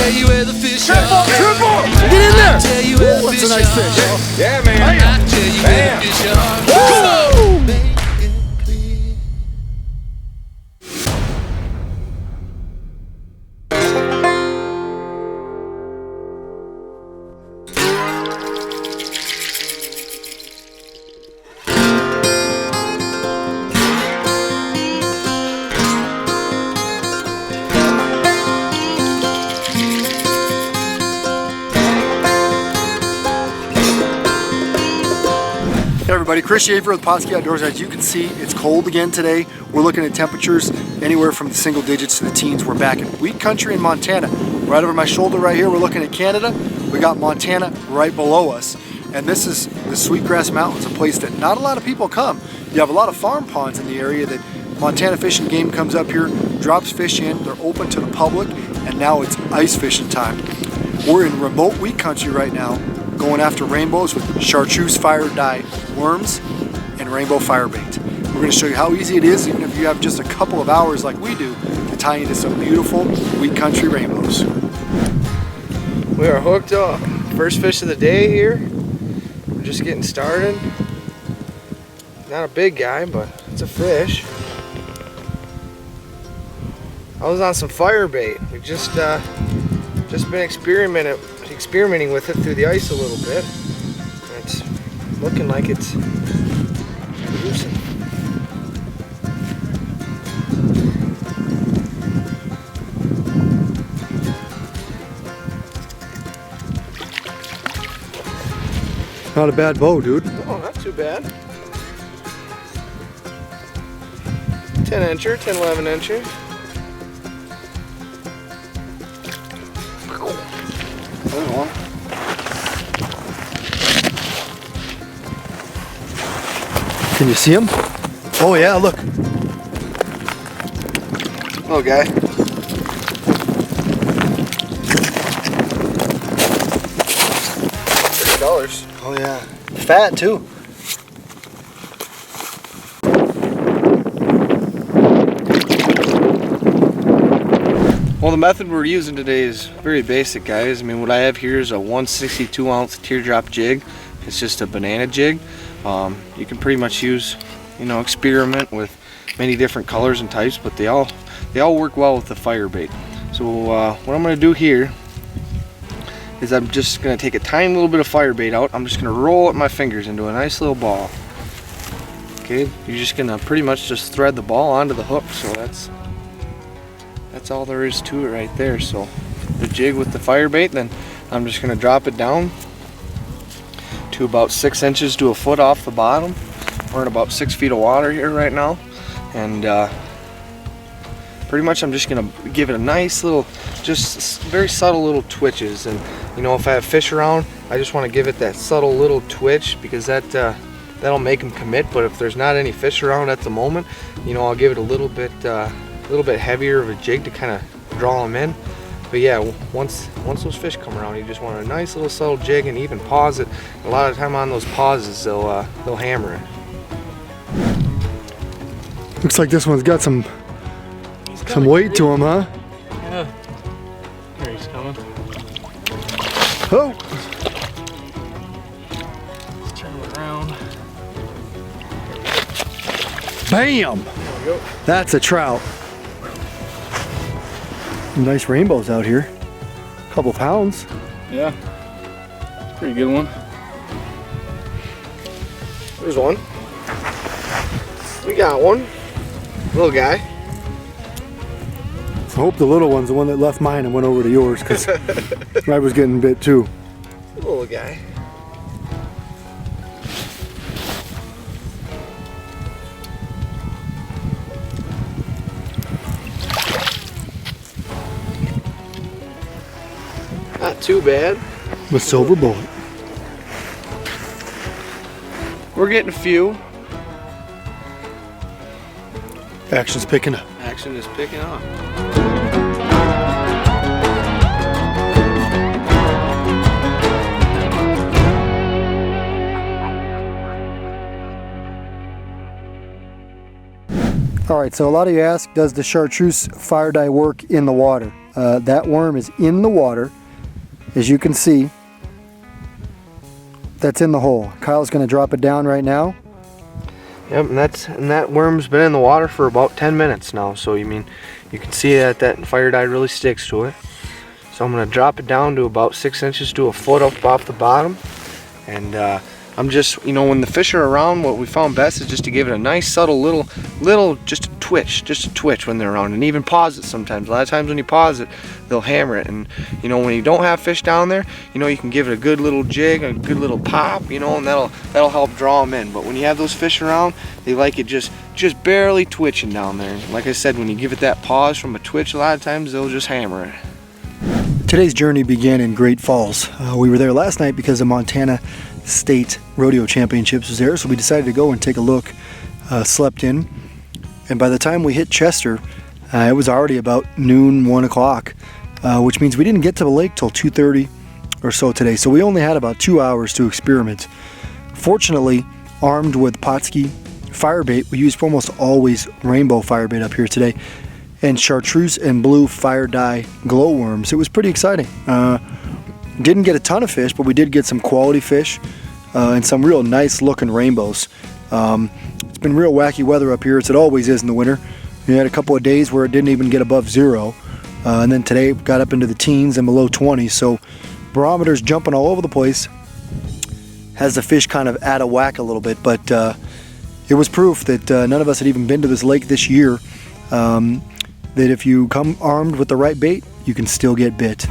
tell you where the fish are. Triple! Get in there! Tell you where the That's a fish nice are. fish. Yeah, man. I tell you where the fish are. Woo! Make it clear. Hey everybody, Chris Schaefer with Pautzke Outdoors. As you can see, it's cold again today. We're looking at temperatures anywhere from the single digits to the teens. We're back in wheat country in Montana. Right over my shoulder right here, we're looking at Canada. We got Montana right below us. And this is the Sweetgrass Mountains, a place that not a lot of people come. You have a lot of farm ponds in the area that Montana Fish and Game comes up here, drops fish in, they're open to the public, and now it's ice fishing time. We're in remote wheat country right now, going after rainbows with Chartreuse Fire Dye worms and rainbow fire bait. We're going to show you how easy it is, even if you have just a couple of hours like we do, to tie into some beautiful wheat country rainbows. We are hooked up. First fish of the day here. We're just getting started. Not a big guy, but it's a fish. I was on some fire bait. We just been experimenting with it through the ice a little bit. It's looking like it's producing. Not a bad bow, dude. Oh, not too bad. 10 incher, 10, 11 incher. Can you see him? Oh yeah, look. Little guy. $30. Oh yeah. Fat too. Well, the method we're using today is very basic, guys. I mean, what I have here is a 162 ounce teardrop jig. It's just a banana jig. You can pretty much use, experiment with many different colors and types, but they all work well with the fire bait. So what I'm going to do here is I'm just going to take a tiny little bit of fire bait out. I'm just going to roll it my fingers into a nice little ball. Okay, you're just going to pretty much just thread the ball onto the hook. So that's all there is to it right there. So the jig with the fire bait, then I'm just going to drop it down to about 6 inches to a foot off the bottom. We're in about 6 feet of water here right now, and pretty much I'm just gonna give it a nice little, just very subtle little twitches. And if I have fish around, I just want to give it that subtle little twitch, because that'll make them commit. But if there's not any fish around at the moment, I'll give it a little bit heavier of a jig to kind of draw them in. But yeah, once those fish come around, you just want a nice little subtle jig, and even pause it. A lot of the time on those pauses, they'll hammer it. Looks like this one's got some weight to him, huh? Yeah. Here he's coming. Oh! Let's turn him around. Bam! There we go. That's a trout. Nice rainbows out here. A couple pounds. Yeah. Pretty good one. There's one. We got one. Little guy. I hope the little one's the one that left mine and went over to yours, because I was getting bit too. Little guy. Not too bad. With silver bullet. We're getting a few. Action's picking up. Action is picking up. All right, so a lot of you ask, does the Chartreuse Fire Dye work in the water? That worm is in the water, as you can see. That's in the hole. Kyle's going to drop it down right now. Yep, and that worm's been in the water for about 10 minutes now. So you can see that fire dye really sticks to it. So I'm going to drop it down to about 6 inches to a foot up off the bottom. And I'm just, when the fish are around, what we found best is just to give it a nice subtle little just a twitch when they're around, and even pause it sometimes. A lot of times when you pause it, they'll hammer it. And when you don't have fish down there, you can give it a good little jig, a good little pop, and that'll help draw them in. But when you have those fish around, they like it just barely twitching down there. Like I said, when you give it that pause from a twitch, a lot of times they'll just hammer it. Today's journey began in Great Falls. We were there last night because the Montana State Rodeo Championships was there, so we decided to go and take a look. Slept in, and by the time we hit Chester, it was already about noon, 1 o'clock, which means we didn't get to the lake till 2:30 or so today. So we only had about 2 hours to experiment. Fortunately, armed with Pautzke fire bait, we used almost always rainbow fire bait up here today, and Chartreuse and blue fire dye glowworms. It was pretty exciting. Didn't get a ton of fish, but we did get some quality fish and some real nice looking rainbows. It's been real wacky weather up here, as it always is in the winter. We had a couple of days where it didn't even get above 0, and then today it got up into the teens and below 20, so barometers jumping all over the place. Has the fish kind of out of whack a little bit, but it was proof that none of us had even been to this lake this year, that if you come armed with the right bait, you can still get bit.